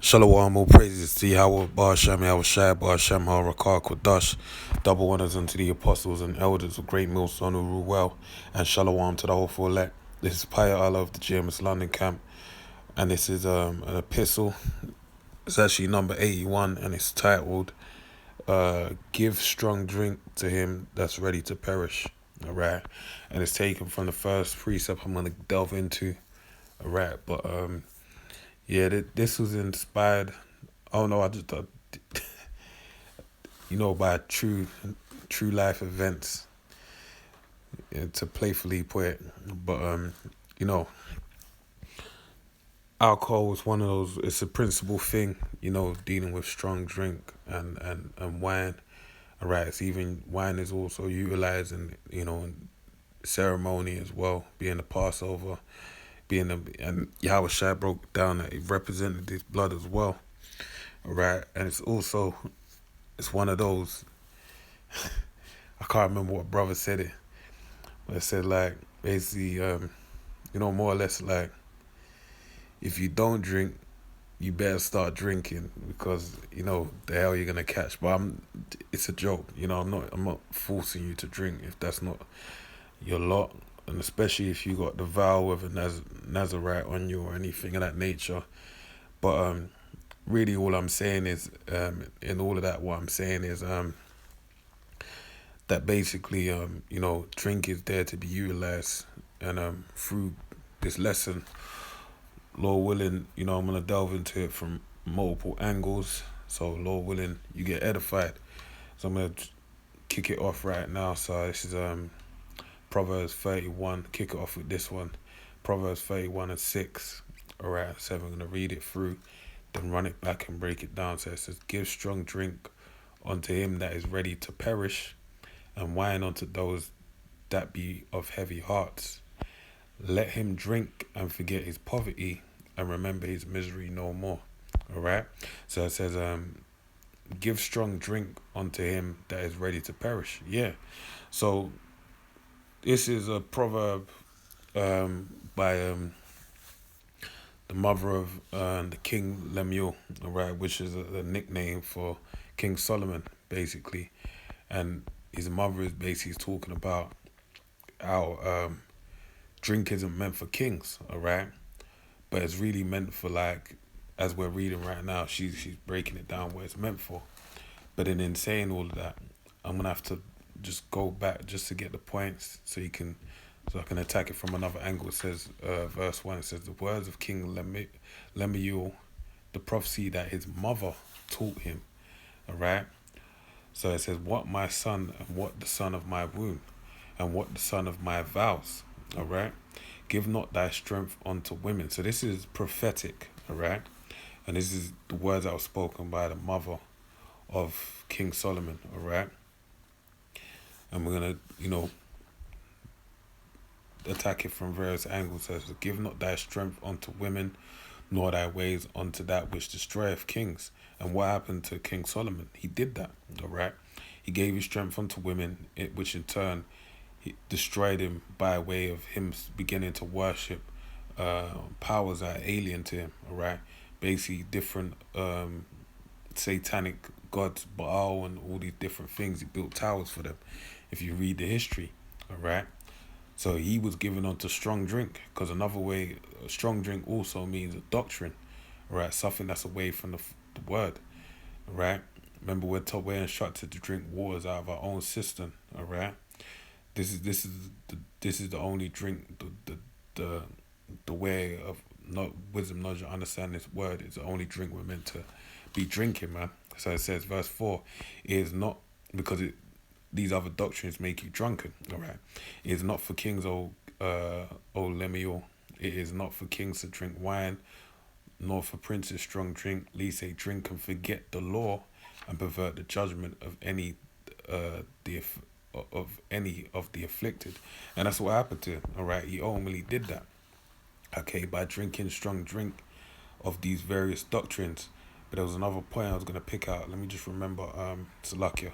Shalom, all praises to Yahweh, Bar Shem, Yahweh Shai, Bar Shem, Harakar, Kodash, double honors unto the apostles and elders of Great Millstone who rule well, and Shalom to the whole full elect. This is Paya Allah of the GMS London camp, and this is an epistle. It's actually number 81, and it's titled, Give Strong Drink to Him That's Ready to Perish. Alright, and it's taken from the first precept I'm going to delve into. Alright, but yeah, this was inspired. Oh no, I just by true life events, to playfully put it. But you know, alcohol was one of those. It's a principal thing, dealing with strong drink and wine. Alright, it's even wine is also utilized in ceremony as well, being the Passover, and Yahweh Shai broke down that it represented his blood as well. Alright, and it's one of those. I can't remember what brother said it, but it said like basically, more or less like if you don't drink, you better start drinking because the hell you're gonna catch. But it's a joke, I'm not forcing you to drink if that's not your lot, and especially if you got the vow of a Nazarite on you or anything of that nature. But really, all I'm saying is, in all of that, what I'm saying is that basically, drink is there to be utilized, and through this lesson, Lord willing, I'm gonna delve into it from multiple angles. So Lord willing, you get edified. So I'm gonna kick it off right now. So this is Proverbs 31. Kick it off with this one, Proverbs 31:6. All right, so I'm gonna read it through, then run it back and break it down. So it says, "Give strong drink unto him that is ready to perish, and wine unto those that be of heavy hearts. Let him drink and forget his poverty, and remember his misery no more." All right. So it says, "Give strong drink unto him that is ready to perish." Yeah. So this is a proverb by the mother of the King Lemuel, all right, which is a nickname for King Solomon, basically. And his mother is basically talking about how drink isn't meant for kings, all right, but it's really meant for, like, as we're reading right now, she's breaking it down what it's meant for. But in saying all of that, I'm gonna have to just go back just to get the points so I can attack it from another angle. It says, verse 1, it says, "The words of King Lemuel, the prophecy that his mother taught him." All right. So it says, "What my son, and what the son of my womb, and what the son of my vows." All right. "Give not thy strength unto women." So this is prophetic. All right. And this is the words that were spoken by the mother of King Solomon. All right. And we're going to, attack it from various angles. It says, "Give not thy strength unto women, nor thy ways unto that which destroyeth kings." And what happened to King Solomon? He did that, all right? He gave his strength unto women, which in turn he destroyed him by way of him beginning to worship powers that are alien to him, all right? Basically, different satanic gods, Baal, and all these different things. He built towers for them, if you read the history, all right? So he was given onto strong drink, because another way, strong drink also means a doctrine, right? Something that's away from the word, right? Remember, we're instructed to drink waters out of our own cistern, all right? This is the only drink, the way of not wisdom, knowledge, and understand this word is the only drink we're meant to be drinking, man. So it says, verse 4, "It is not because these other doctrines make you drunken." All right. "It is not for kings, O Lemuel. It is not for kings to drink wine, nor for princes strong drink, lest they drink and forget the law and pervert the judgment of any of the afflicted." And that's what happened to him. All right. He ultimately did that. Okay, by drinking strong drink of these various doctrines. But there was another point I was gonna pick out. Let me just remember. Salakia.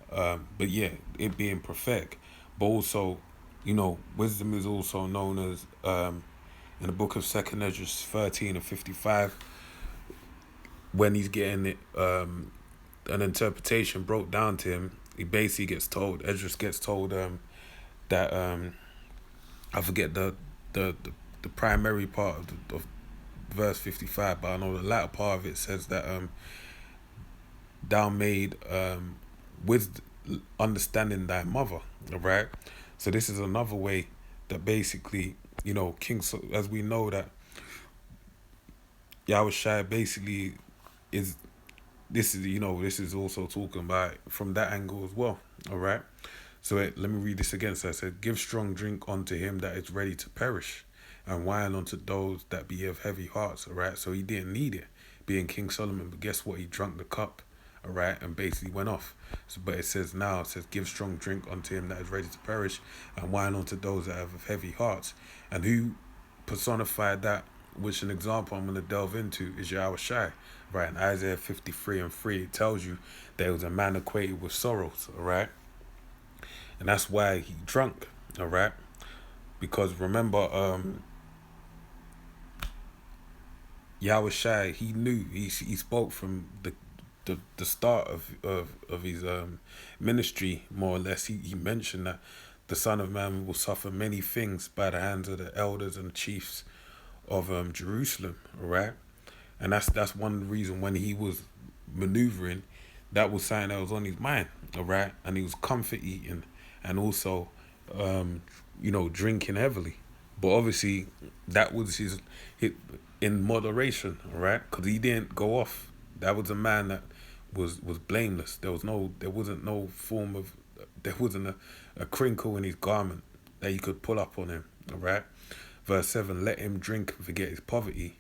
But yeah, it being prophetic, but also, wisdom is also known as, in the book of 2 Esdras 13:55, when he's getting it, an interpretation broke down to him, he basically gets told, Esdras gets told that I forget the primary part of verse 55, but I know the latter part of it says that thou made with understanding thy mother, right? So this is another way that basically, as we know that Yahushua basically is, this is also talking about from that angle as well, all right? So let me read this again. So I said, give strong drink unto him that is ready to perish, and wine unto those that be of heavy hearts, all right? So he didn't need it, being King Solomon, but guess what? He drank the cup, all right, and basically went off. So, but it says, give strong drink unto him that is ready to perish, and wine unto those that have of heavy hearts. And who personified that, which an example I'm going to delve into, is Yahushua, right? In Isaiah 53:3, it tells you that he was a man acquainted with sorrows, all right? And that's why he drunk, all right? Because remember, Yahushua, he knew, he spoke from the start of his ministry, more or less. He mentioned that the Son of Man will suffer many things by the hands of the elders and chiefs of Jerusalem, all right? And that's one reason when he was maneuvering, that was something that was on his mind, all right? And he was comfort eating and also, drinking heavily. But obviously, that was his in moderation, all right? Because he didn't go off. That was a man that was blameless. There wasn't no form of, there wasn't a crinkle in his garment that you could pull up on him, all right? Verse 7, let him drink and forget his poverty.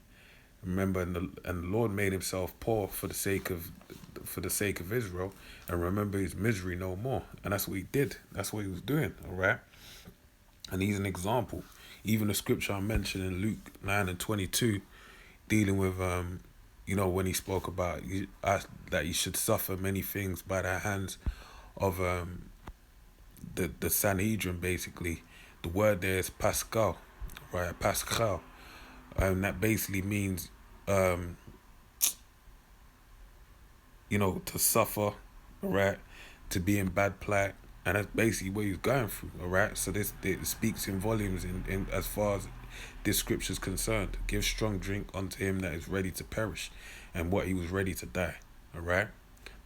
Remember, and the Lord made himself poor for the sake of Israel, and remember his misery no more. And that's what he did. That's what he was doing, all right? And he's an example. Even the scripture I mentioned in Luke 9:22, dealing with, when he spoke about that he should suffer many things by the hands of the Sanhedrin, basically. The word there is Pascal, right? Pascal. And that basically means, to suffer, right? To be in bad plight. And that's basically what he's going through, all right? So it speaks in volumes in as far as this scripture is concerned. Give strong drink unto him that is ready to perish, and what he was ready to die, all right?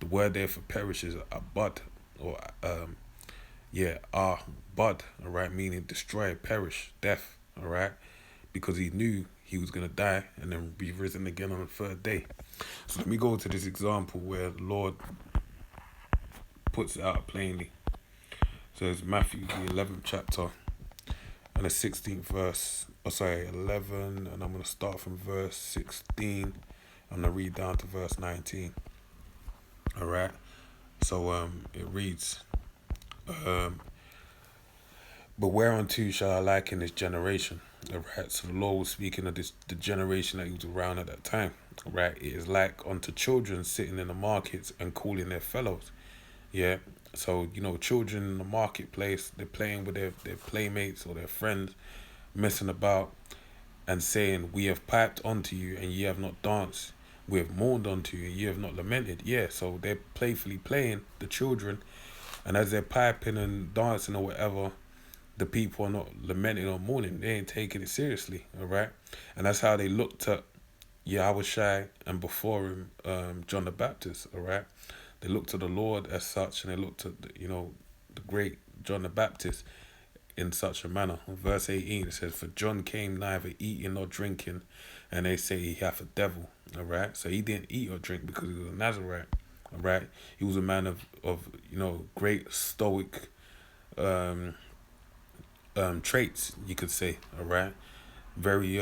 The word there for perish is abad, or bud, all right, meaning destroy, perish, death, all right? Because he knew he was going to die and then be risen again on the third day. So let me go to this example where the Lord puts it out plainly. So it's Matthew, the 11th chapter, and the 16th verse. 11, and I'm going to start from verse 16. I'm going to read down to verse 19. All right? So it reads, but whereunto shall I liken this generation? All right, so the Lord was speaking of the generation that he was around at that time. All right, it is like unto children sitting in the markets and calling their fellows. Yeah, so children in the marketplace, they're playing with their playmates or their friends, messing about and saying, we have piped unto you and ye have not danced. We have mourned unto you and ye have not lamented. Yeah, so they're playfully playing, the children, and as they're piping and dancing or whatever, the people are not lamenting or mourning. They ain't taking it seriously, all right? And that's how they looked at Yahushua and before him, John the Baptist, all right? They looked to the Lord as such, and they looked at, the great John the Baptist in such a manner. In verse 18, it says, for John came neither eating nor drinking, and they say he hath a devil, all right? So he didn't eat or drink because he was a Nazarite, all right? He was a man of great stoic traits, you could say, all right? Very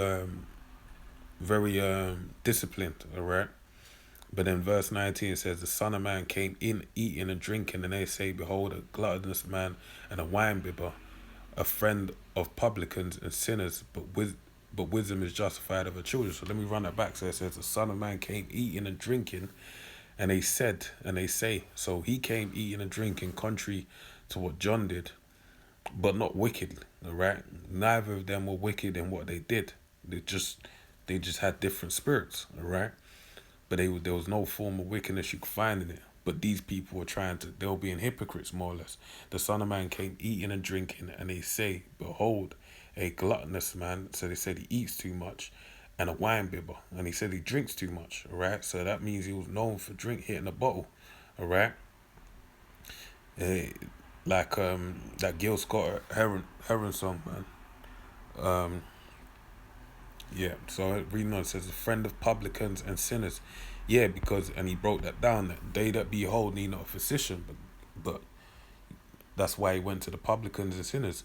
disciplined, all right? But in verse 19 it says, the Son of Man came in eating and drinking, and they say, behold, a gluttonous man and a winebibber, a friend of publicans and sinners, but wisdom is justified of her children. So let me run that back. So it says, the Son of Man came eating and drinking, and they say, so he came eating and drinking contrary to what John did, but not wicked, all right? Neither of them were wicked in what they did. They just had different spirits, all right? but there was no form of wickedness you could find in it. But these people were they were being hypocrites, more or less. The Son of Man came eating and drinking, and they say, behold, a gluttonous man. So they said he eats too much, and a wine bibber. And he said he drinks too much, all right? So that means he was known for hitting a bottle, all right? Eh, like that Gil Scott Heron song, man. Um, yeah, so reading on, it says, a friend of publicans and sinners. Yeah, because, and he broke that down, that they that behold need not a physician, but that's why he went to the publicans and sinners.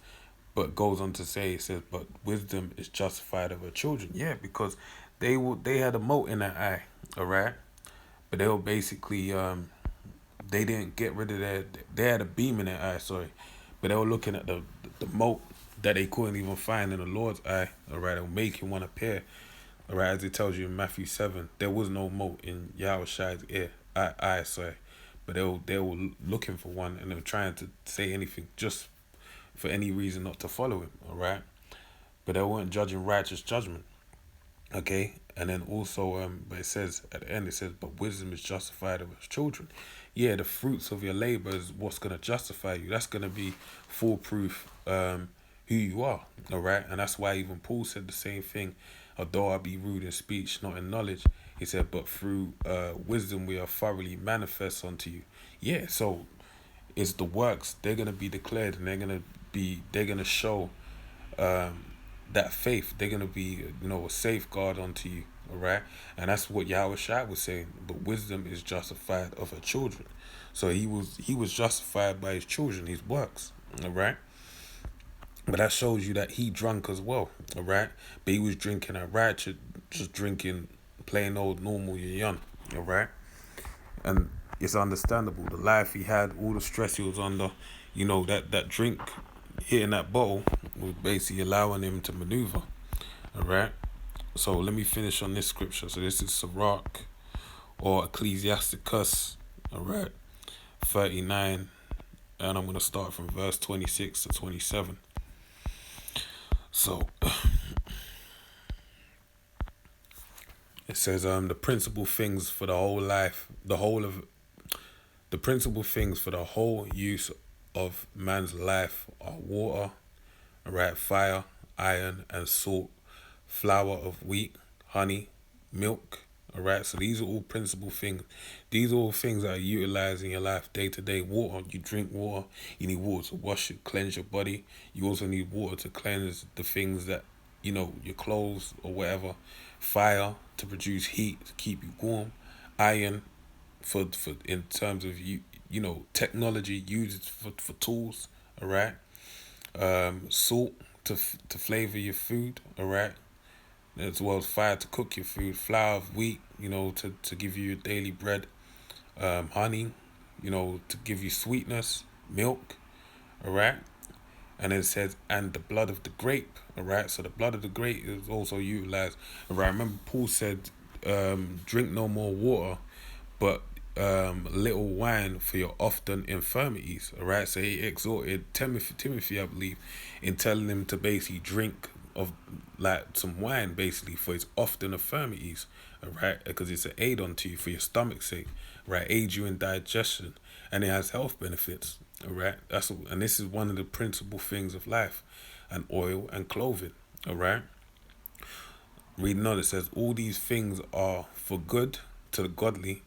But goes on to say, it says, but wisdom is justified of her children. Yeah, because they had a mote in their eye, all right? But they were basically, they didn't get rid of they had a beam in their eye, sorry. But they were looking at the mote that they couldn't even find in the Lord's eye, all right? They were making one appear. All right, as it tells you in Matthew 7, there was no mote in Yahushua's eye, sorry. But they were looking for one, and they were trying to say anything just for any reason not to follow him, all right? But they weren't judging righteous judgment, okay? And then also, but it says, at the end, it says, but wisdom is justified of its children. Yeah, the fruits of your labor is what's going to justify you. That's going to be foolproof who you are, all right? And that's why even Paul said the same thing. Although I be rude in speech, not in knowledge, he said, but through wisdom we are thoroughly manifest unto you. Yeah, so it's the works, they're going to be declared, and they're going to show that faith. They're going to be, a safeguard unto you, all right? And that's what Yahushua was saying. But wisdom is justified of her children. So he was justified by his children, his works, all right? But that shows you that he drunk as well, all right? But he was drinking a ratchet, just drinking plain old normal young, all right? And it's understandable. The life he had, all the stress he was under, that drink hitting that bottle was basically allowing him to maneuver, all right? So let me finish on this scripture. So this is Sirach or Ecclesiasticus, all right, 39, and I'm going to start from verse 26 to 27. So it says the principal things for the whole use of man's life are water, right, fire, iron, and salt, flour of wheat, honey, milk. All right, so these are all principal things. These are all things that are utilized in your life day to day. Water, you drink water. You need water to wash it, cleanse your body. You also need water to cleanse the things that, your clothes or whatever. Fire to produce heat, to keep you warm. Iron for in terms of technology used for tools. All right. Salt to flavor your food. All right. As well as fire to cook your food, flour of wheat, to give you your daily bread, honey, to give you sweetness, milk, all right? And it says, and the blood of the grape, all right? So the blood of the grape is also utilized, all right? Remember Paul said, drink no more water, but little wine for your often infirmities, all right? So he exhorted Timothy, I believe, in telling him to basically drink of like some wine basically for his often infirmities, all right? Because it's an aid unto you for your stomach's sake, right? Aid you in digestion, and it has health benefits, all right? And this is one of the principal things of life, and oil and clothing, all right? Reading on, it says, all these things are for good to the godly,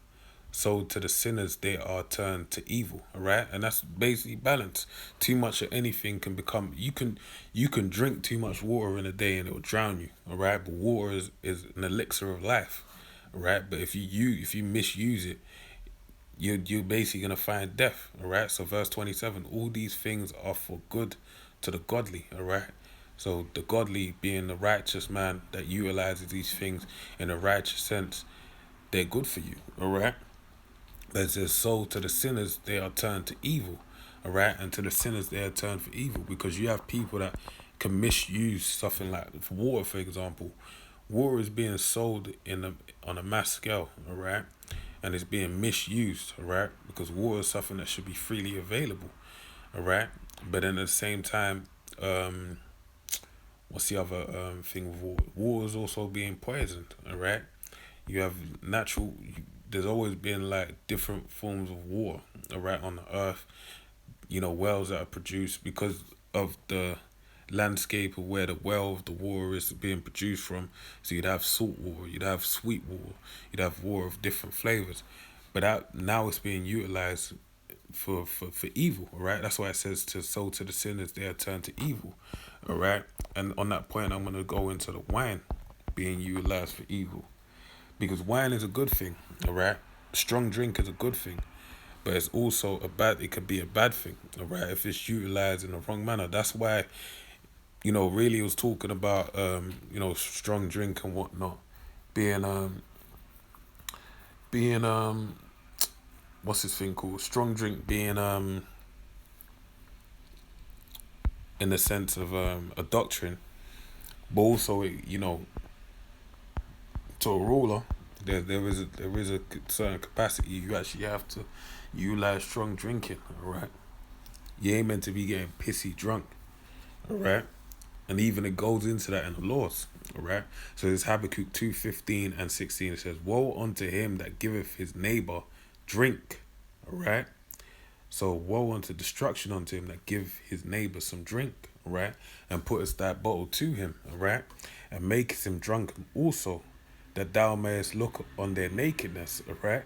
so to the sinners they are turned to evil, all right? And that's basically balance. Too much of anything can become, you can drink too much water in a day and it will drown you, all right? But water is an elixir of life, all right? But if you misuse it, you're basically gonna find death, all right? So verse 27, all these things are for good to the godly, all right? So the godly being the righteous man that utilizes these things in a righteous sense, they're good for you, all right? But it says, so to the sinners they are turned to evil, all right? And to the sinners they are turned for evil, because you have people that can misuse something like water, for example. Water is being sold on a mass scale, all right? And it's being misused, all right? Because water is something that should be freely available, all right? But then at the same time, what's the other thing with water? Water is also being poisoned, all right? You have natural. There's always been like different forms of water, all right, on the earth. Wells that are produced because of the landscape of where the well of the water is being produced from. So you'd have salt water, you'd have sweet water, you'd have water of different flavors. But now it's being utilized for evil, all right? That's why it says to sow to the sinners they are turned to evil, all right? And on that point, I'm going to go into the wine being utilized for evil. Because wine is a good thing, all right? Strong drink is a good thing. But it's also it could be a bad thing, all right, if it's utilized in the wrong manner. That's why, really it was talking about, strong drink and whatnot being, what's this thing called? Strong drink being, in the sense of a doctrine, but also, to a ruler, there is a certain capacity you actually have to utilize strong drinking, all right? You ain't meant to be getting pissy drunk, all right? And even it goes into that in the laws, all right? So there's Habakkuk 2:15 and 16. It says, woe unto him that giveth his neighbor drink, all right? So woe unto destruction unto him that give his neighbor some drink, all right? And puttest that bottle to him, all right? And makest him drunk also, that thou mayest look on their nakedness, all right?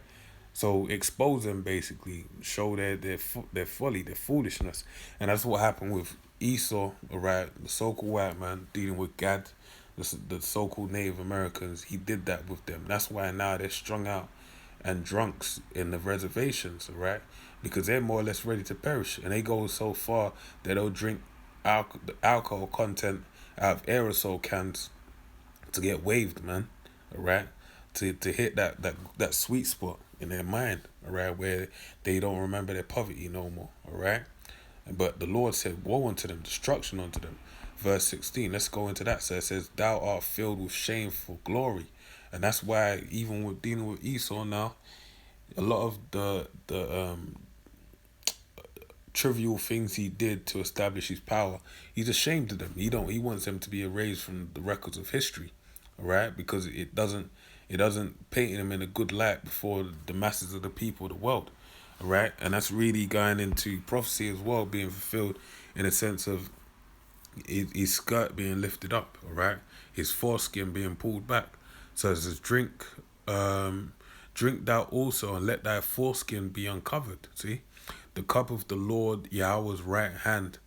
So expose them, basically, show their folly, their foolishness. And that's what happened with Esau, all right, the so-called white man dealing with Gad, the so-called Native Americans. He did that with them. That's why now they're strung out and drunks in the reservations, all right? Because they're more or less ready to perish. And they go so far that they'll drink the alcohol content out of aerosol cans to get waved, man, all right? To hit that sweet spot in their mind, all right, where they don't remember their poverty no more, all right? But the Lord said, woe unto them, destruction unto them. Verse 16, let's go into that. So it says, thou art filled with shameful glory. And that's why even with dealing with Esau now, a lot of the trivial things he did to establish his power, he's ashamed of them. He wants them to be erased from the records of history, all right? Because it doesn't paint him in a good light before the masses of the people of the world, all right? And that's really going into prophecy as well, being fulfilled in a sense of his skirt being lifted up, all right? His foreskin being pulled back. So it says, drink thou also, and let thy foreskin be uncovered. See? The cup of the Lord Yahweh's right hand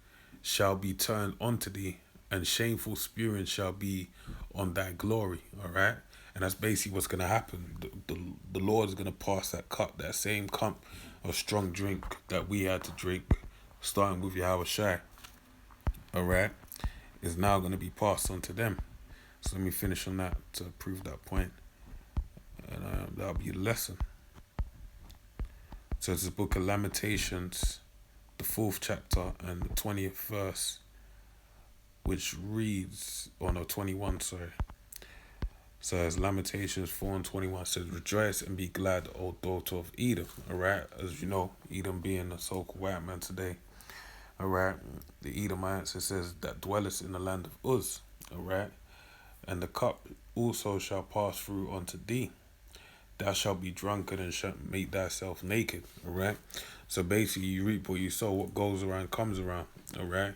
shall be turned unto thee, and shameful spewing shall be on thy glory, all right? And that's basically what's going to happen. The Lord is going to pass that cup, that same cup of strong drink that we had to drink, starting with Yahweh Shai, all right, is now going to be passed on to them. So let me finish on that to prove that point. And that'll be a lesson. So it's the book of Lamentations, the 4th chapter and the 20th verse, which reads, 21, sorry. So as Lamentations 4:21 says, rejoice and be glad, O daughter of Edom. All right, as you know, Edom being a so-called white man today. All right, the Edomites, it says, that dwellest in the land of Uz. All right, and the cup also shall pass through unto thee. Thou shalt be drunken and shalt make thyself naked. All right, so basically you reap what you sow. What goes around comes around. All right,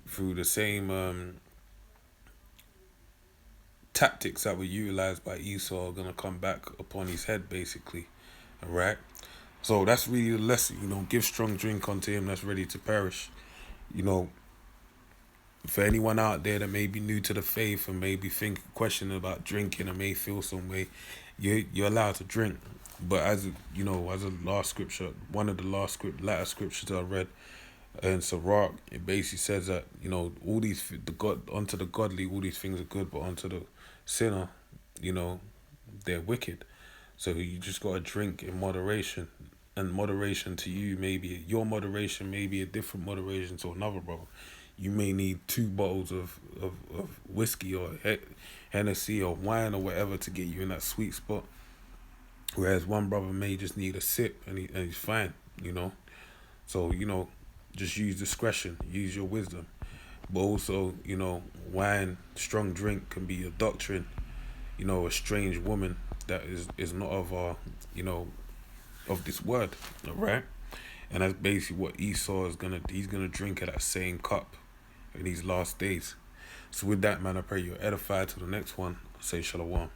through the same tactics that were utilized by Esau are gonna come back upon his head, basically. All right, so that's really the lesson. Give strong drink unto him that's ready to perish. For anyone out there that may be new to the faith and may be questioning about drinking and may feel some way, you're allowed to drink. But as a last scripture, one of the latter scriptures I read in Sirach, it basically says that all these unto the godly all these things are good, but unto the sinner, they're wicked. So you just gotta drink in moderation, and moderation to you your moderation may be a different moderation to another brother. You may need 2 bottles of whiskey or Hennessy or wine or whatever to get you in that sweet spot, whereas one brother may just need a sip and he's fine. So just use discretion, use your wisdom. But also, wine, strong drink can be a doctrine, a strange woman that is not of of this word, right? And that's basically what Esau he's gonna drink at that same cup in these last days. So with that, man, I pray you're edified to the next one. I say shalom.